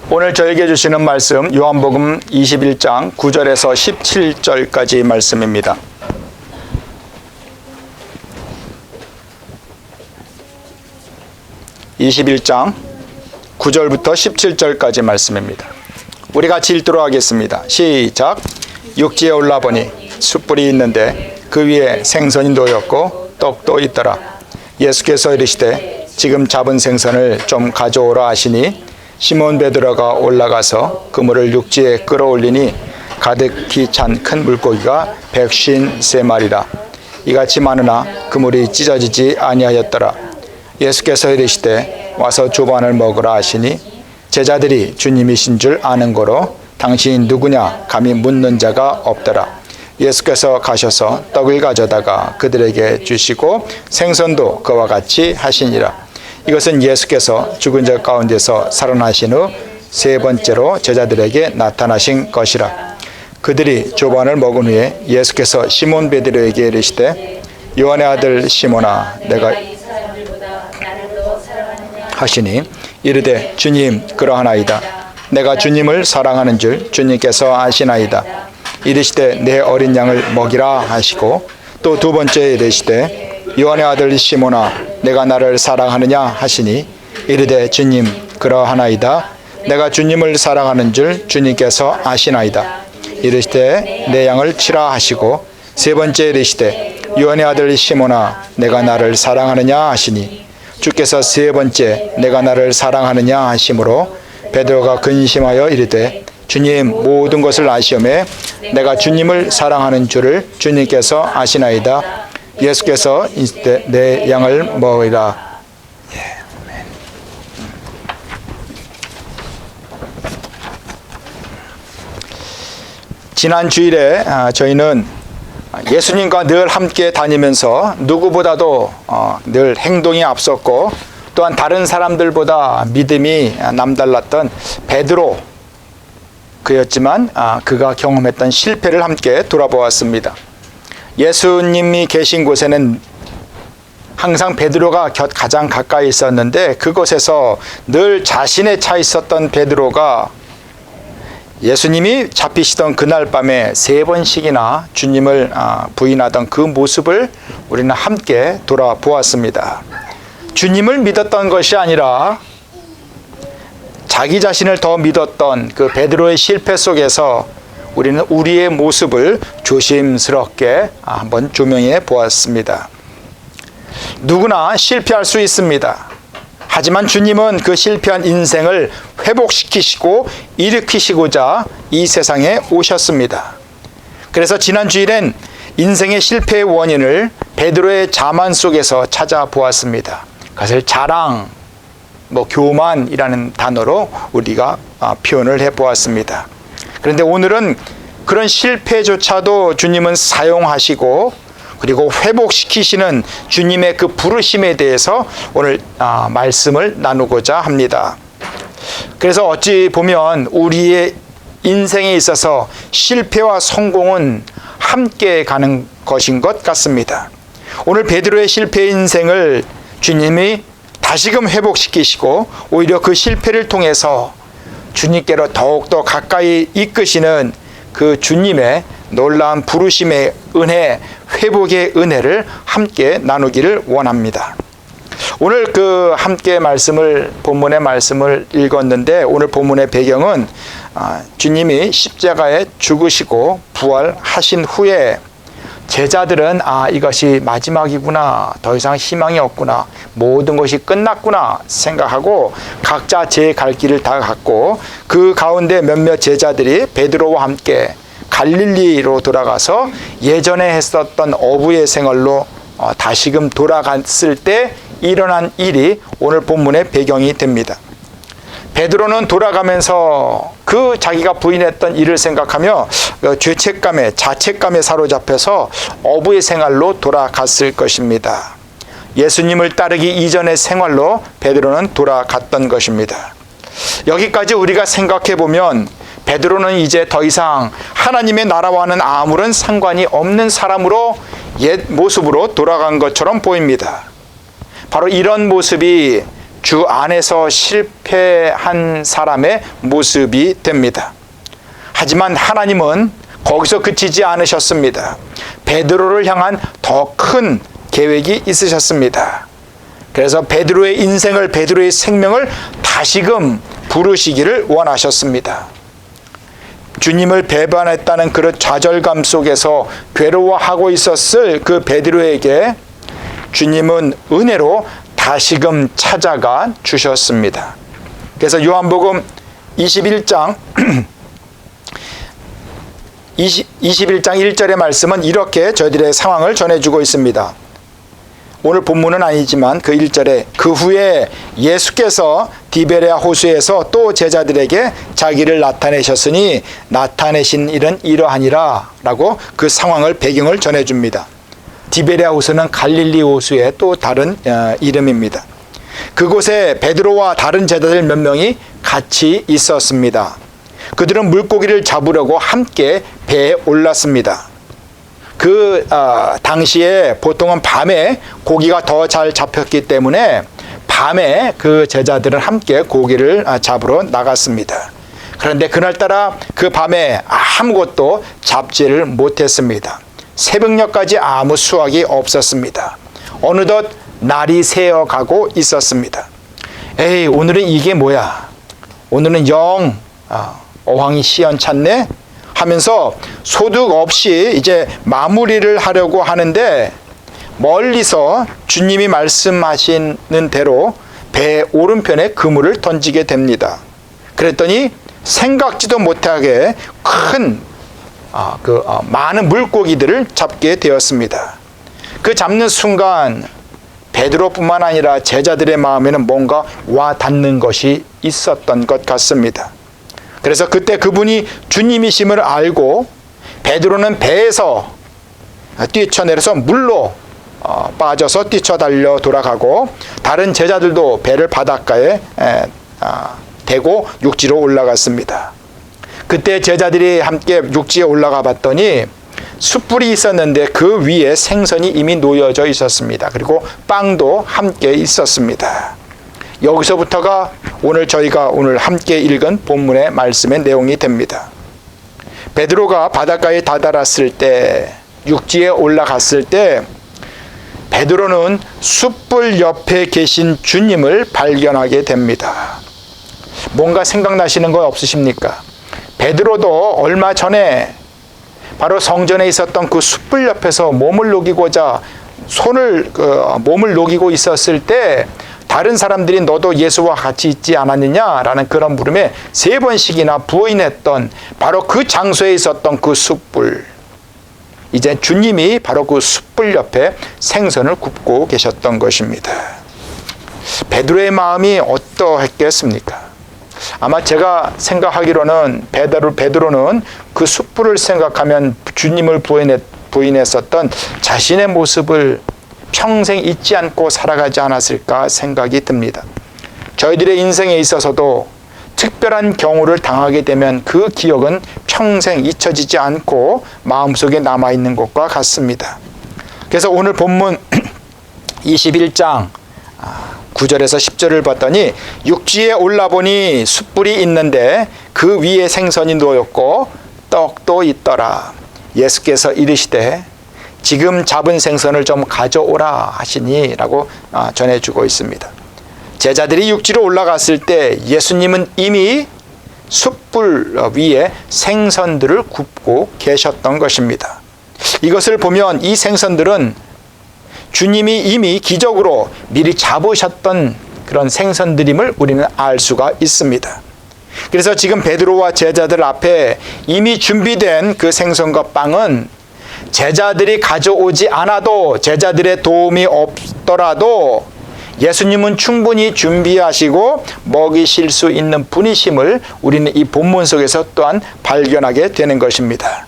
오늘 저에게 주시는 말씀 요한복음 21장 9절에서 17절까지 말씀입니다. (21장) 9절부터 17절까지 말씀입니다. 우리 같이 읽도록 하겠습니다. 시작. 육지에 올라보니 숯불이 있는데 그 위에 생선이 놓였고 떡도 있더라. 예수께서 이르시되 지금 잡은 생선을 좀 가져오라 하시니 시몬 베드로가 올라가서 그물을 육지에 끌어올리니 가득히 찬 큰 물고기가 153마리라. 이같이 많으나 그물이 찢어지지 아니하였더라. 예수께서 이르시되 와서 조반을 먹으라 하시니 제자들이 주님이신 줄 아는 거로 당신이 누구냐 감히 묻는 자가 없더라. 예수께서 가셔서 떡을 가져다가 그들에게 주시고 생선도 그와 같이 하시니라. 이것은 예수께서 죽은 자 가운데서 살아나신 후 세 번째로 제자들에게 나타나신 것이라. 그들이 조반을 먹은 후에 예수께서 시몬 베드로에게 이르시되 요한의 아들 시몬아 내가 하시니 이르되 주님 그러하나이다. 내가 주님을 사랑하는 줄 주님께서 아시나이다. 이르시되 내 어린 양을 먹이라 하시고 또 두 번째 이르시되 요한의 아들 시몬아 내가 나를 사랑하느냐 하시니 이르되 주님 그러하나이다. 내가 주님을 사랑하는 줄 주님께서 아시나이다. 이르시되 내 양을 치라 하시고 세 번째 이르시되 요한의 아들 시몬아 내가 나를 사랑하느냐 하시니 주께서 세 번째 내가 나를 사랑하느냐 하심으로 베드로가 근심하여 이르되 주님 모든 것을 아시오매 내가 주님을 사랑하는 줄을 주님께서 아시나이다. 예수께서 이르시되 내 양을 먹으라. 지난 주일에 저희는 예수님과 늘 함께 다니면서 누구보다도 늘 행동이 앞섰고 또한 다른 사람들보다 믿음이 남달랐던 베드로 그였지만 그가 경험했던 실패를 함께 돌아보았습니다. 예수님이 계신 곳에는 항상 베드로가 가장 가까이 있었는데 그곳에서 늘 자신의 차 있었던 베드로가 예수님이 잡히시던 그날 밤에 세 번씩이나 주님을 부인하던 그 모습을 우리는 함께 돌아보았습니다. 주님을 믿었던 것이 아니라 자기 자신을 더 믿었던 그 베드로의 실패 속에서 우리는 우리의 모습을 조심스럽게 한번 조명해 보았습니다. 누구나 실패할 수 있습니다. 하지만 주님은 그 실패한 인생을 회복시키시고 일으키시고자 이 세상에 오셨습니다. 그래서 지난 주일엔 인생의 실패의 원인을 베드로의 자만 속에서 찾아보았습니다. 그것을 자랑, 교만이라는 단어로 우리가 표현을 해보았습니다. 그런데 오늘은 그런 실패조차도 주님은 사용하시고 그리고 회복시키시는 주님의 그 부르심에 대해서 오늘 말씀을 나누고자 합니다. 그래서 어찌 보면 우리의 인생에 있어서 실패와 성공은 함께 가는 것인 것 같습니다. 오늘 베드로의 실패 인생을 주님이 다시금 회복시키시고 오히려 그 실패를 통해서 주님께로 더욱더 가까이 이끄시는 그 주님의 놀라운 부르심의 은혜, 회복의 은혜를 함께 나누기를 원합니다. 오늘 그 함께 본문의 말씀을 읽었는데 오늘 본문의 배경은 주님이 십자가에 죽으시고 부활하신 후에 제자들은 이것이 마지막이구나, 더 이상 희망이 없구나, 모든 것이 끝났구나 생각하고 각자 제 갈 길을 다 갔고 그 가운데 몇몇 제자들이 베드로와 함께 갈릴리로 돌아가서 예전에 했었던 어부의 생활로 다시금 돌아갔을 때 일어난 일이 오늘 본문의 배경이 됩니다. 베드로는 돌아가면서 그 자기가 부인했던 일을 생각하며 죄책감에 자책감에 사로잡혀서 어부의 생활로 돌아갔을 것입니다. 예수님을 따르기 이전의 생활로 베드로는 돌아갔던 것입니다. 여기까지 우리가 생각해 보면 베드로는 이제 더 이상 하나님의 나라와는 아무런 상관이 없는 사람으로 옛 모습으로 돌아간 것처럼 보입니다. 바로 이런 모습이 주 안에서 실패한 사람의 모습이 됩니다. 하지만 하나님은 거기서 그치지 않으셨습니다. 베드로를 향한 더 큰 계획이 있으셨습니다. 그래서 베드로의 인생을, 베드로의 생명을 다시금 부르시기를 원하셨습니다. 주님을 배반했다는 그런 좌절감 속에서 괴로워하고 있었을 그 베드로에게 주님은 은혜로 다시금 찾아가 주셨습니다. 그래서 요한복음 21장 1절의 말씀은 이렇게 저희들의 상황을 전해주고 있습니다. 오늘 본문은 아니지만 그 1절에 그 후에 예수께서 디베레아 호수에서 또 제자들에게 자기를 나타내셨으니 나타내신 일은 이러하니라 라고 그 상황을, 배경을 전해줍니다. 디베레아 호수는 갈릴리 호수의 또 다른 이름입니다. 그곳에 베드로와 다른 제자들 몇 명이 같이 있었습니다. 그들은 물고기를 잡으려고 함께 배에 올랐습니다. 그 당시에 보통은 밤에 고기가 더 잘 잡혔기 때문에 밤에 그 제자들은 함께 고기를 잡으러 나갔습니다. 그런데 그날따라 그 밤에 아무것도 잡지를 못했습니다. 새벽녘까지 아무 수확이 없었습니다. 어느덧 날이 새어가고 있었습니다. 에이, 오늘은 이게 뭐야? 오늘은 영 어황이 시원찮네? 하면서 소득 없이 이제 마무리를 하려고 하는데 멀리서 주님이 말씀하시는 대로 배 오른편에 그물을 던지게 됩니다. 그랬더니 생각지도 못하게 큰 많은 물고기들을 잡게 되었습니다. 그 잡는 순간 베드로뿐만 아니라 제자들의 마음에는 뭔가 와 닿는 것이 있었던 것 같습니다. 그래서 그때 그분이 주님이심을 알고 베드로는 배에서 뛰쳐내려서 물로 빠져서 뛰쳐달려 돌아가고 다른 제자들도 배를 바닷가에 대고 육지로 올라갔습니다. 그때 제자들이 함께 육지에 올라가 봤더니 숯불이 있었는데 그 위에 생선이 이미 놓여져 있었습니다. 그리고 빵도 함께 있었습니다. 여기서부터가 저희가 오늘 함께 읽은 본문의 말씀의 내용이 됩니다. 베드로가 바닷가에 다다랐을 때, 육지에 올라갔을 때 베드로는 숯불 옆에 계신 주님을 발견하게 됩니다. 뭔가 생각나시는 거 없으십니까? 베드로도 얼마 전에 바로 성전에 있었던 그 숯불 옆에서 몸을 녹이고자 몸을 녹이고 있었을 때 다른 사람들이 너도 예수와 같이 있지 않았느냐라는 그런 물음에 3번씩이나 부인했던 바로 그 장소에 있었던 그 숯불. 이제 주님이 바로 그 숯불 옆에 생선을 굽고 계셨던 것입니다. 베드로의 마음이 어떠했겠습니까? 아마 제가 생각하기로는 베드로는 그 숯불을 생각하면 주님을 부인했었던 자신의 모습을 평생 잊지 않고 살아가지 않았을까 생각이 듭니다. 저희들의 인생에 있어서도 특별한 경우를 당하게 되면 그 기억은 평생 잊혀지지 않고 마음속에 남아있는 것과 같습니다. 그래서 오늘 본문 21장 9절에서 10절을 봤더니 육지에 올라보니 숯불이 있는데 그 위에 생선이 놓였고 떡도 있더라. 예수께서 이르시되 지금 잡은 생선을 좀 가져오라 하시니 라고 전해주고 있습니다. 제자들이 육지로 올라갔을 때 예수님은 이미 숯불 위에 생선들을 굽고 계셨던 것입니다. 이것을 보면 이 생선들은 주님이 이미 기적으로 미리 잡으셨던 그런 생선들임을 우리는 알 수가 있습니다. 그래서 지금 베드로와 제자들 앞에 이미 준비된 그 생선과 빵은 제자들이 가져오지 않아도, 제자들의 도움이 없더라도 예수님은 충분히 준비하시고 먹이실 수 있는 분이심을 우리는 이 본문 속에서 또한 발견하게 되는 것입니다.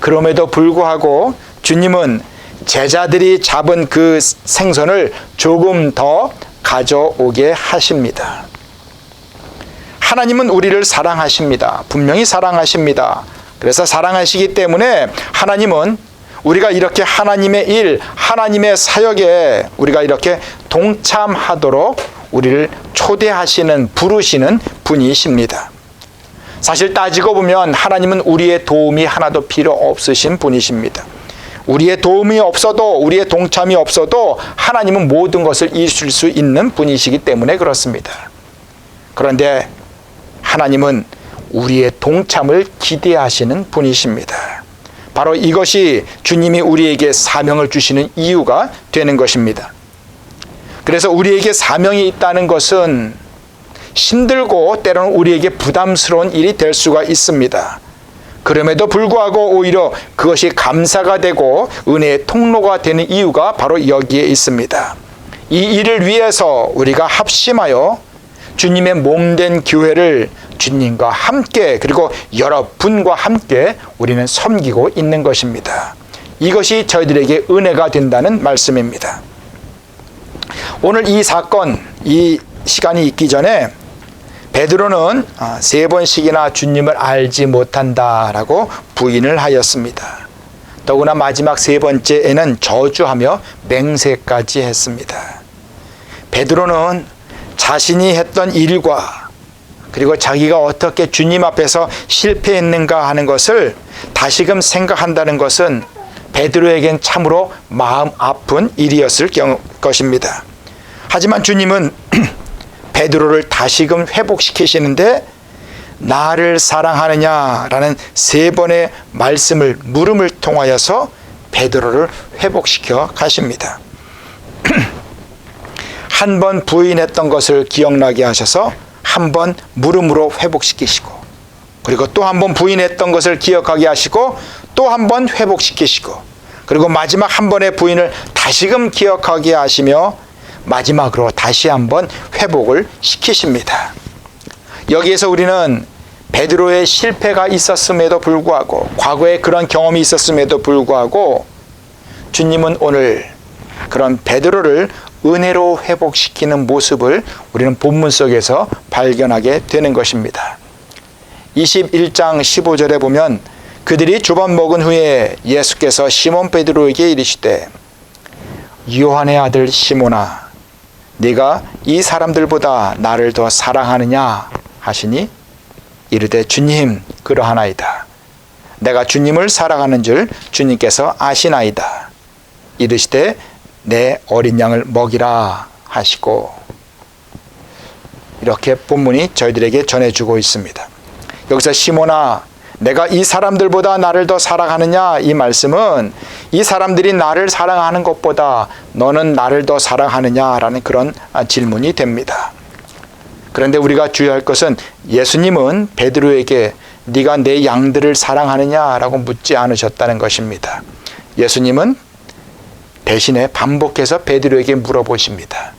그럼에도 불구하고 주님은 제자들이 잡은 그 생선을 조금 더 가져오게 하십니다. 하나님은 우리를 사랑하십니다. 분명히 사랑하십니다. 그래서 사랑하시기 때문에 하나님은 우리가 이렇게 하나님의 일, 하나님의 사역에 우리가 이렇게 동참하도록 우리를 초대하시는, 부르시는 분이십니다. 사실 따지고 보면 하나님은 우리의 도움이 하나도 필요 없으신 분이십니다. 우리의 도움이 없어도, 우리의 동참이 없어도 하나님은 모든 것을 이루실 수 있는 분이시기 때문에 그렇습니다. 그런데 하나님은 우리의 동참을 기대하시는 분이십니다. 바로 이것이 주님이 우리에게 사명을 주시는 이유가 되는 것입니다. 그래서 우리에게 사명이 있다는 것은 힘들고 때로는 우리에게 부담스러운 일이 될 수가 있습니다. 그럼에도 불구하고 오히려 그것이 감사가 되고 은혜의 통로가 되는 이유가 바로 여기에 있습니다. 이 일을 위해서 우리가 합심하여 주님의 몸된 교회를 주님과 함께, 그리고 여러분과 함께 우리는 섬기고 있는 것입니다. 이것이 저희들에게 은혜가 된다는 말씀입니다. 오늘 이 사건, 이 시간이 있기 전에 베드로는 3번씩이나 주님을 알지 못한다라고 부인을 하였습니다. 더구나 마지막 3번째에는 저주하며 맹세까지 했습니다. 베드로는 자신이 했던 일과 그리고 자기가 어떻게 주님 앞에서 실패했는가 하는 것을 다시금 생각한다는 것은 베드로에겐 참으로 마음 아픈 일이었을 것입니다. 하지만 주님은 베드로를 다시금 회복시키시는데 나를 사랑하느냐라는 3번의 말씀을 물음을 통하여서 베드로를 회복시켜 가십니다. 한 번 부인했던 것을 기억나게 하셔서 한 번 물음으로 회복시키시고, 그리고 또 한 번 부인했던 것을 기억하게 하시고 또 한 번 회복시키시고, 그리고 마지막 한 번의 부인을 다시금 기억하게 하시며 마지막으로 다시 한번 회복을 시키십니다. 여기에서 우리는 베드로의 실패가 있었음에도 불구하고, 과거에 그런 경험이 있었음에도 불구하고 주님은 오늘 그런 베드로를 은혜로 회복시키는 모습을 우리는 본문 속에서 발견하게 되는 것입니다. 21장 15절에 보면 그들이 두 번 먹은 후에 예수께서 시몬 베드로에게 이르시되 요한의 아들 시몬아, 네가 이 사람들보다 나를 더 사랑하느냐 하시니 이르되 주님 그러하나이다. 내가 주님을 사랑하는 줄 주님께서 아시나이다. 이르시되 내 어린 양을 먹이라 하시고, 이렇게 본문이 저희들에게 전해주고 있습니다. 여기서 시몬아, 내가 이 사람들보다 나를 더 사랑하느냐, 이 말씀은 이 사람들이 나를 사랑하는 것보다 너는 나를 더 사랑하느냐라는 그런 질문이 됩니다. 그런데 우리가 주의할 것은 예수님은 베드로에게 네가 내 양들을 사랑하느냐라고 묻지 않으셨다는 것입니다. 예수님은 대신에 반복해서 베드로에게 물어보십니다.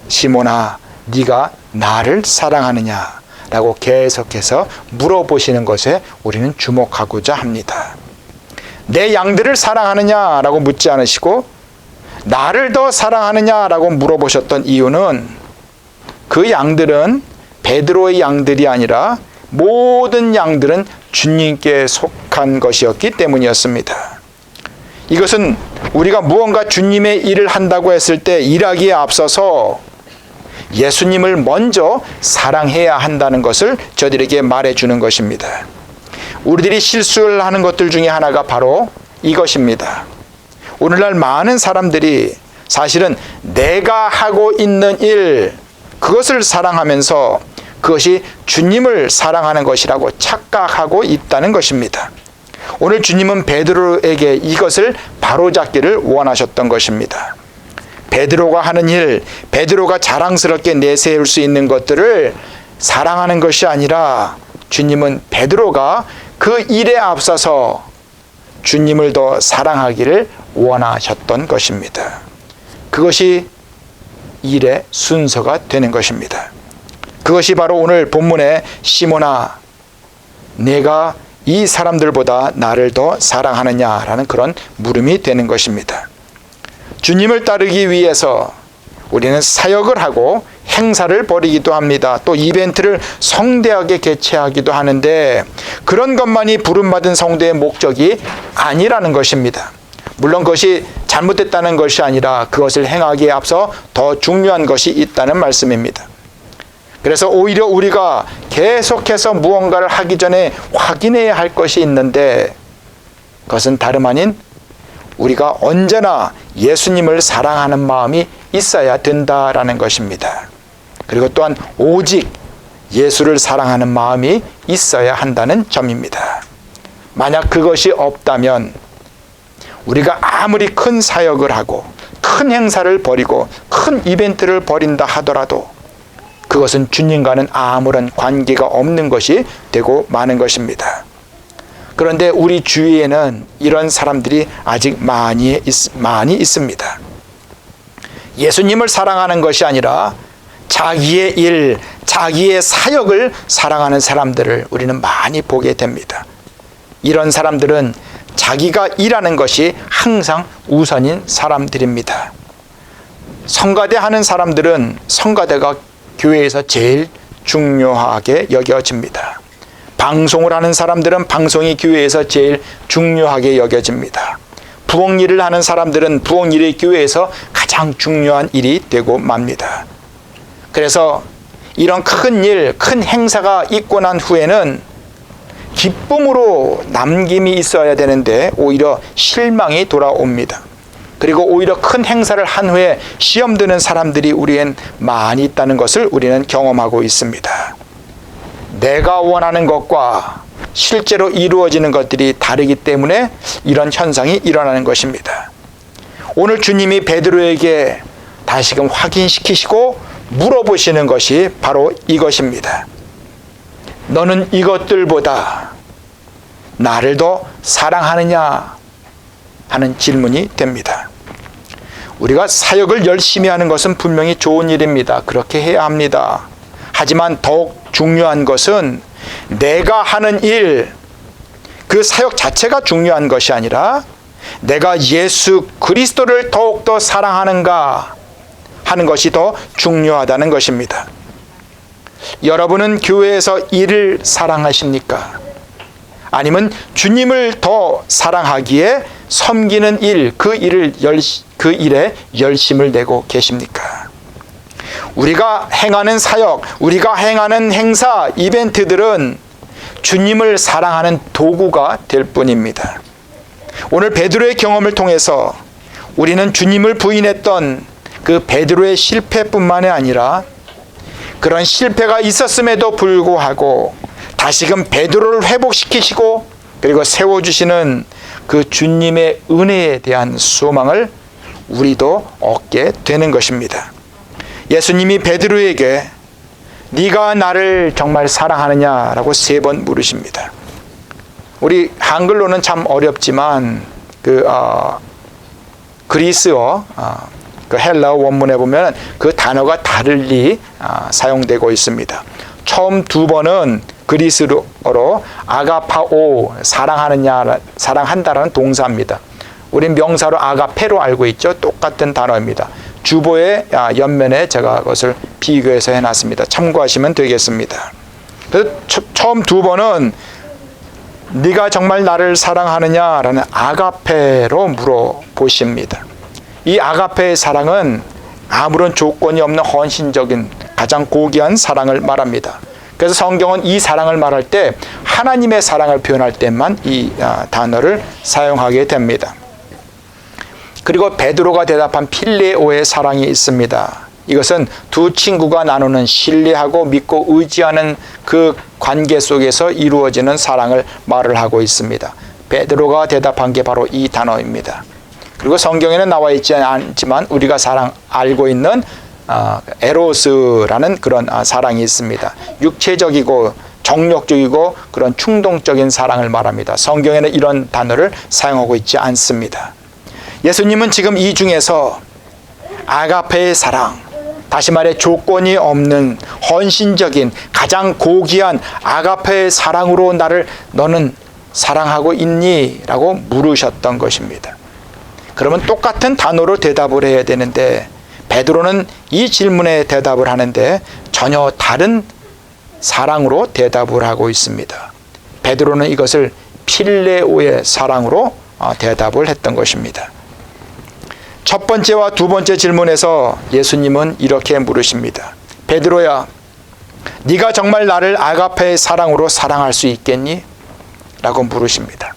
시몬아, 네가 나를 사랑하느냐? 라고 계속해서 물어보시는 것에 우리는 주목하고자 합니다. 내 양들을 사랑하느냐? 라고 묻지 않으시고 나를 더 사랑하느냐? 라고 물어보셨던 이유는 그 양들은 베드로의 양들이 아니라 모든 양들은 주님께 속한 것이었기 때문이었습니다. 이것은 우리가 무언가 주님의 일을 한다고 했을 때 일하기에 앞서서 예수님을 먼저 사랑해야 한다는 것을 저들에게 말해주는 것입니다. 우리들이 실수를 하는 것들 중에 하나가 바로 이것입니다. 오늘날 많은 사람들이 사실은 내가 하고 있는 일, 그것을 사랑하면서 그것이 주님을 사랑하는 것이라고 착각하고 있다는 것입니다. 오늘 주님은 베드로에게 이것을 바로잡기를 원하셨던 것입니다. 베드로가 하는 일, 베드로가 자랑스럽게 내세울 수 있는 것들을 사랑하는 것이 아니라 주님은 베드로가 그 일에 앞서서 주님을 더 사랑하기를 원하셨던 것입니다. 그것이 일의 순서가 되는 것입니다. 그것이 바로 오늘 본문의 시몬아, 내가 이 사람들보다 나를 더 사랑하느냐라는 그런 물음이 되는 것입니다. 주님을 따르기 위해서 우리는 사역을 하고 행사를 벌이기도 합니다. 또 이벤트를 성대하게 개최하기도 하는데 그런 것만이 부름받은 성도의 목적이 아니라는 것입니다. 물론 그것이 잘못됐다는 것이 아니라 그것을 행하기에 앞서 더 중요한 것이 있다는 말씀입니다. 그래서 오히려 우리가 계속해서 무언가를 하기 전에 확인해야 할 것이 있는데, 그것은 다름 아닌 우리가 언제나 예수님을 사랑하는 마음이 있어야 된다라는 것입니다. 그리고 또한 오직 예수를 사랑하는 마음이 있어야 한다는 점입니다. 만약 그것이 없다면 우리가 아무리 큰 사역을 하고 큰 행사를 벌이고 큰 이벤트를 벌인다 하더라도 그것은 주님과는 아무런 관계가 없는 것이 되고 마는 것입니다. 그런데 우리 주위에는 이런 사람들이 아직 많이 있습니다. 예수님을 사랑하는 것이 아니라 자기의 일, 자기의 사역을 사랑하는 사람들을 우리는 많이 보게 됩니다. 이런 사람들은 자기가 일하는 것이 항상 우선인 사람들입니다. 성가대 하는 사람들은 성가대가 교회에서 제일 중요하게 여겨집니다. 방송을 하는 사람들은 방송이 교회에서 제일 중요하게 여겨집니다. 부엌 일을 하는 사람들은 부엌 일이 교회에서 가장 중요한 일이 되고 맙니다. 그래서 이런 큰 일, 큰 행사가 있고 난 후에는 기쁨으로 남김이 있어야 되는데 오히려 실망이 돌아옵니다. 그리고 오히려 큰 행사를 한 후에 시험 드는 사람들이 우리엔 많이 있다는 것을 우리는 경험하고 있습니다. 내가 원하는 것과 실제로 이루어지는 것들이 다르기 때문에 이런 현상이 일어나는 것입니다. 오늘 주님이 베드로에게 다시금 확인시키시고 물어보시는 것이 바로 이것입니다. 너는 이것들보다 나를 더 사랑하느냐 하는 질문이 됩니다. 우리가 사역을 열심히 하는 것은 분명히 좋은 일입니다. 그렇게 해야 합니다. 하지만 더욱 중요한 것은 내가 하는 일, 그 사역 자체가 중요한 것이 아니라 내가 예수 그리스도를 더욱더 사랑하는가 하는 것이 더 중요하다는 것입니다. 여러분은 교회에서 일을 사랑하십니까? 아니면 주님을 더 사랑하기에 섬기는 일, 그 일에 열심을 내고 계십니까? 우리가 행하는 사역, 우리가 행하는 행사, 이벤트들은 주님을 사랑하는 도구가 될 뿐입니다. 오늘 베드로의 경험을 통해서 우리는 주님을 부인했던 그 베드로의 실패뿐만이 아니라 그런 실패가 있었음에도 불구하고 다시금 베드로를 회복시키시고 그리고 세워주시는 그 주님의 은혜에 대한 소망을 우리도 얻게 되는 것입니다. 예수님이 베드로에게 네가 나를 정말 사랑하느냐라고 3번 물으십니다. 우리 한글로는 참 어렵지만 그리스어, 그 헬라어 원문에 보면 그 단어가 다르게 사용되고 있습니다. 처음 2번은 그리스어로 아가파오, 사랑한다라는 동사입니다. 우린 명사로 아가페로 알고 있죠. 똑같은 단어입니다. 주보의 옆면에 제가 그것을 비교해서 해놨습니다. 참고하시면 되겠습니다. 그래서 처음 2번은 네가 정말 나를 사랑하느냐라는 아가페로 물어보십니다. 이 아가페의 사랑은 아무런 조건이 없는 헌신적인 가장 고귀한 사랑을 말합니다. 그래서 성경은 이 사랑을 말할 때 하나님의 사랑을 표현할 때만 이 단어를 사용하게 됩니다. 그리고 베드로가 대답한 필레오의 사랑이 있습니다. 이것은 두 친구가 나누는 신뢰하고 믿고 의지하는 그 관계 속에서 이루어지는 사랑을 말을 하고 있습니다. 베드로가 대답한 게 바로 이 단어입니다. 그리고 성경에는 나와 있지 않지만 우리가 알고 있는 에로스라는 그런 사랑이 있습니다. 육체적이고 정욕적이고 그런 충동적인 사랑을 말합니다. 성경에는 이런 단어를 사용하고 있지 않습니다. 예수님은 지금 이 중에서 아가페의 사랑, 다시 말해 조건이 없는 헌신적인 가장 고귀한 아가페의 사랑으로 너는 사랑하고 있니? 라고 물으셨던 것입니다. 그러면 똑같은 단어로 대답을 해야 되는데 베드로는 이 질문에 대답을 하는데 전혀 다른 사랑으로 대답을 하고 있습니다. 베드로는 이것을 필레오의 사랑으로 대답을 했던 것입니다. 첫 번째와 두 번째 질문에서 예수님은 이렇게 물으십니다. 베드로야, 네가 정말 나를 아가페의 사랑으로 사랑할 수 있겠니? 라고 물으십니다.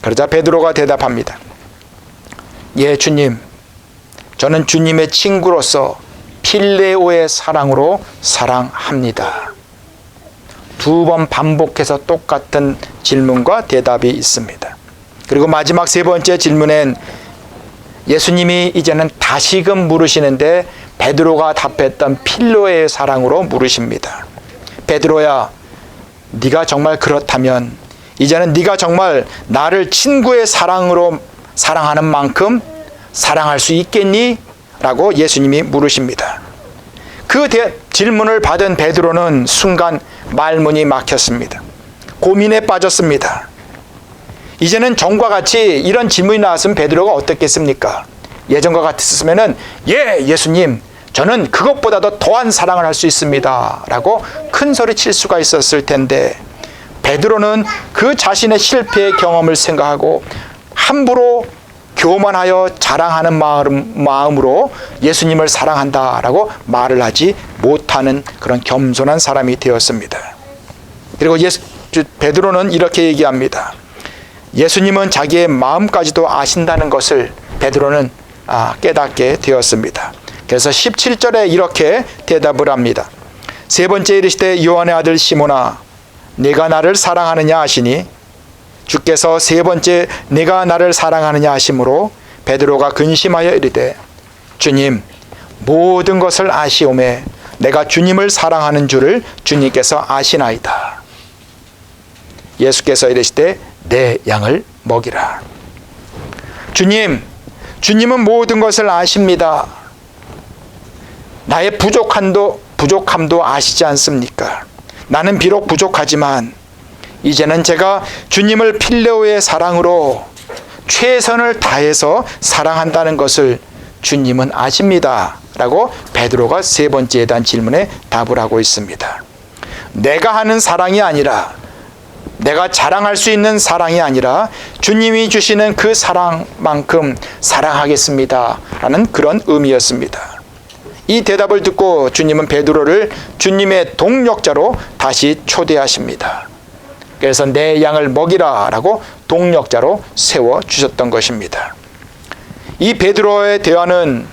그러자 베드로가 대답합니다. 예, 주님. 저는 주님의 친구로서 필레오의 사랑으로 사랑합니다. 두 번 반복해서 똑같은 질문과 대답이 있습니다. 그리고 마지막 세 번째 질문엔 예수님이 이제는 다시금 물으시는데 베드로가 답했던 필레오의 사랑으로 물으십니다. 베드로야, 네가 정말 그렇다면 이제는 네가 정말 나를 친구의 사랑으로 사랑하는 만큼 사랑할 수 있겠니? 라고 예수님이 물으십니다. 그 질문을 받은 베드로는 순간 말문이 막혔습니다. 고민에 빠졌습니다. 이제는 전과 같이 이런 질문이 나왔으면 베드로가 어떻겠습니까? 예전과 같았으면 예, 예수님, 저는 그것보다도 더한 사랑을 할 수 있습니다 라고 큰 소리 칠 수가 있었을 텐데, 베드로는 그 자신의 실패의 경험을 생각하고 함부로 교만하여 자랑하는 마음으로 예수님을 사랑한다라고 말을 하지 못하는 그런 겸손한 사람이 되었습니다. 그리고 베드로는 이렇게 얘기합니다. 예수님은 자기의 마음까지도 아신다는 것을 베드로는 깨닫게 되었습니다. 그래서 17절에 이렇게 대답을 합니다. 세 번째 이르시되 요한의 아들 시몬아, 네가 나를 사랑하느냐 하시니 주께서 세 번째 네가 나를 사랑하느냐 하심으로 베드로가 근심하여 이르되 주님, 모든 것을 아시오매 내가 주님을 사랑하는 줄을 주님께서 아시나이다. 예수께서 이르시되 내 양을 먹이라. 주님은 모든 것을 아십니다. 나의 부족함도 아시지 않습니까? 나는 비록 부족하지만 이제는 제가 주님을 필레오의 사랑으로 최선을 다해서 사랑한다는 것을 주님은 아십니다 라고 베드로가 세 번째에 대한 질문에 답을 하고 있습니다. 내가 하는 사랑이 아니라, 내가 자랑할 수 있는 사랑이 아니라 주님이 주시는 그 사랑만큼 사랑하겠습니다 라는 그런 의미였습니다. 이 대답을 듣고 주님은 베드로를 주님의 동력자로 다시 초대하십니다. 그래서 내 양을 먹이라 라고 동력자로 세워주셨던 것입니다. 이 베드로의 대화는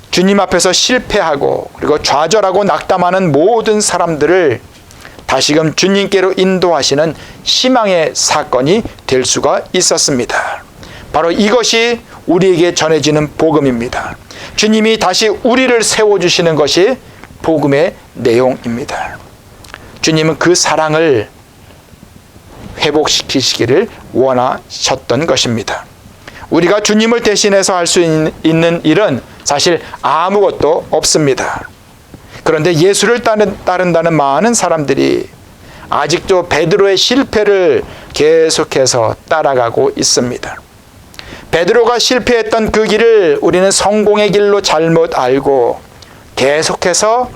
주님 앞에서 실패하고 그리고 좌절하고 낙담하는 모든 사람들을 다시금 주님께로 인도하시는 희망의 사건이 될 수가 있었습니다. 바로 이것이 우리에게 전해지는 복음입니다. 주님이 다시 우리를 세워주시는 것이 복음의 내용입니다. 주님은 그 사랑을 회복시키시기를 원하셨던 것입니다. 우리가 주님을 대신해서 할 수 있는 일은 사실 아무것도 없습니다. 그런데 예수를 따른다는 많은 사람들이 아직도 베드로의 실패를 계속해서 따라가고 있습니다. 베드로가 실패했던 그 길을 우리는 성공의 길로 잘못 알고 계속해서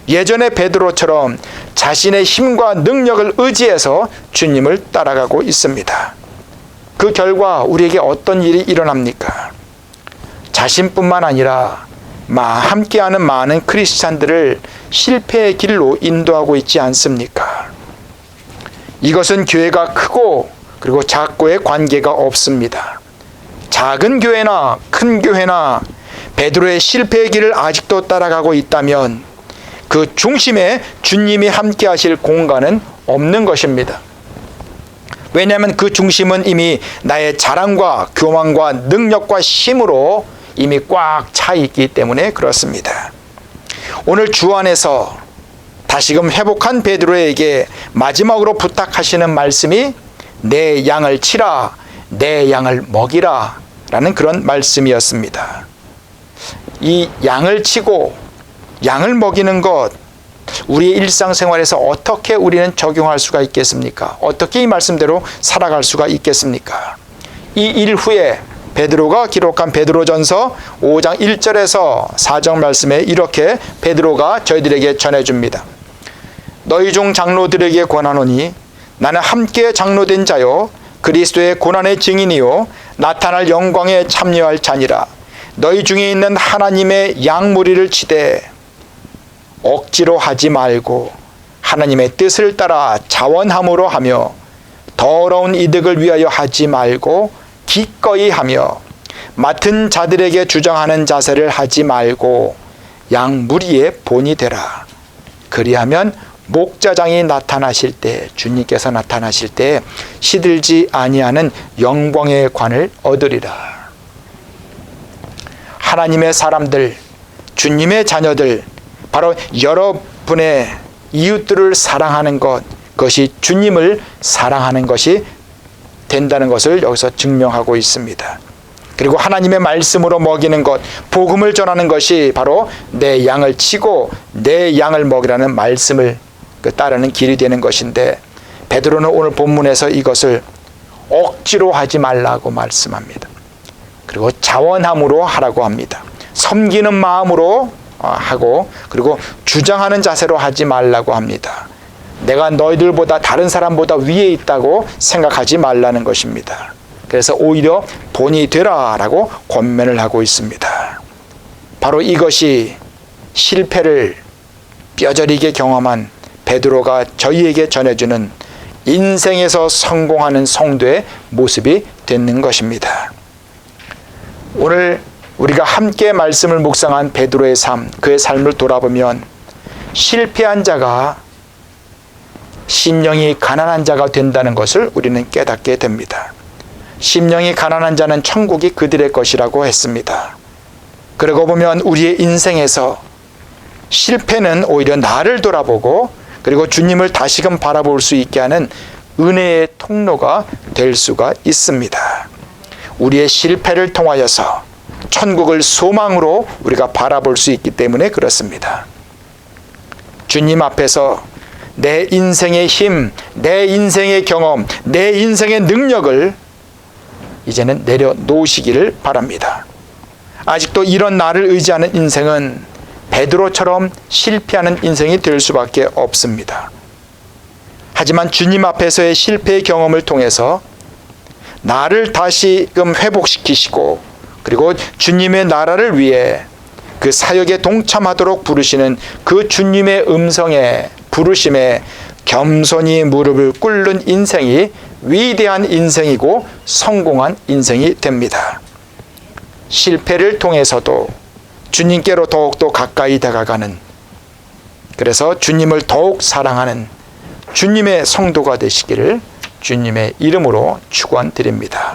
예전의 베드로처럼 자신의 힘과 능력을 의지해서 주님을 따라가고 있습니다. 그 결과 우리에게 어떤 일이 일어납니까? 자신뿐만 아니라 함께하는 많은 크리스찬들을 실패의 길로 인도하고 있지 않습니까? 이것은 교회가 크고 그리고 작고의 관계가 없습니다. 작은 교회나 큰 교회나 베드로의 실패의 길을 아직도 따라가고 있다면 그 중심에 주님이 함께 하실 공간은 없는 것입니다. 왜냐하면 그 중심은 이미 나의 자랑과 교만과 능력과 힘으로 이미 꽉 차 있기 때문에 그렇습니다. 오늘 주 안에서 다시금 회복한 베드로에게 마지막으로 부탁하시는 말씀이 내 양을 치라, 내 양을 먹이라 라는 그런 말씀이었습니다. 이 양을 치고 양을 먹이는 것, 우리의 일상생활에서 어떻게 우리는 적용할 수가 있겠습니까? 어떻게 이 말씀대로 살아갈 수가 있겠습니까? 이 일 후에 베드로가 기록한 베드로전서 5장 1절에서 4절 말씀에 이렇게 베드로가 저희들에게 전해줍니다. 너희 중 장로들에게 권하노니 나는 함께 장로된 자요 그리스도의 고난의 증인이요 나타날 영광에 참여할 자니라. 너희 중에 있는 하나님의 양무리를 치되 억지로 하지 말고 하나님의 뜻을 따라 자원함으로 하며 더러운 이득을 위하여 하지 말고 기꺼이 하며 맡은 자들에게 주장하는 자세를 하지 말고 양무리의 본이 되라. 그리하면 목자장이 나타나실 때, 주님께서 나타나실 때 시들지 아니하는 영광의 관을 얻으리라. 하나님의 사람들, 주님의 자녀들, 바로 여러분의 이웃들을 사랑하는 것, 그것이 주님을 사랑하는 것이 된다는 것을 여기서 증명하고 있습니다. 그리고 하나님의 말씀으로 먹이는 것, 복음을 전하는 것이 바로 내 양을 치고 내 양을 먹이라는 말씀을 따르는 길이 되는 것인데, 베드로는 오늘 본문에서 이것을 억지로 하지 말라고 말씀합니다. 그리고 자원함으로 하라고 합니다. 섬기는 마음으로 하고, 그리고 주장하는 자세로 하지 말라고 합니다. 내가 너희들보다 다른 사람보다 위에 있다고 생각하지 말라는 것입니다. 그래서 오히려 본이 되라라고 권면을 하고 있습니다. 바로 이것이 실패를 뼈저리게 경험한 베드로가 저희에게 전해주는 인생에서 성공하는 성도의 모습이 되는 것입니다. 오늘 우리가 함께 말씀을 묵상한 베드로의 삶, 그의 삶을 돌아보면 실패한 자가 심령이 가난한 자가 된다는 것을 우리는 깨닫게 됩니다. 심령이 가난한 자는 천국이 그들의 것이라고 했습니다. 그러고 보면 우리의 인생에서 실패는 오히려 나를 돌아보고, 그리고 주님을 다시금 바라볼 수 있게 하는 은혜의 통로가 될 수가 있습니다. 우리의 실패를 통하여서 천국을 소망으로 우리가 바라볼 수 있기 때문에 그렇습니다. 주님 앞에서 내 인생의 힘, 내 인생의 경험, 내 인생의 능력을 이제는 내려놓으시기를 바랍니다. 아직도 이런 나를 의지하는 인생은 베드로처럼 실패하는 인생이 될 수밖에 없습니다. 하지만 주님 앞에서의 실패의 경험을 통해서 나를 다시금 회복시키시고, 그리고 주님의 나라를 위해 그 사역에 동참하도록 부르시는 그 주님의 음성에, 부르심에 겸손히 무릎을 꿇는 인생이 위대한 인생이고 성공한 인생이 됩니다. 실패를 통해서도 주님께로 더욱더 가까이 다가가는, 그래서 주님을 더욱 사랑하는 주님의 성도가 되시기를 주님의 이름으로 축원드립니다.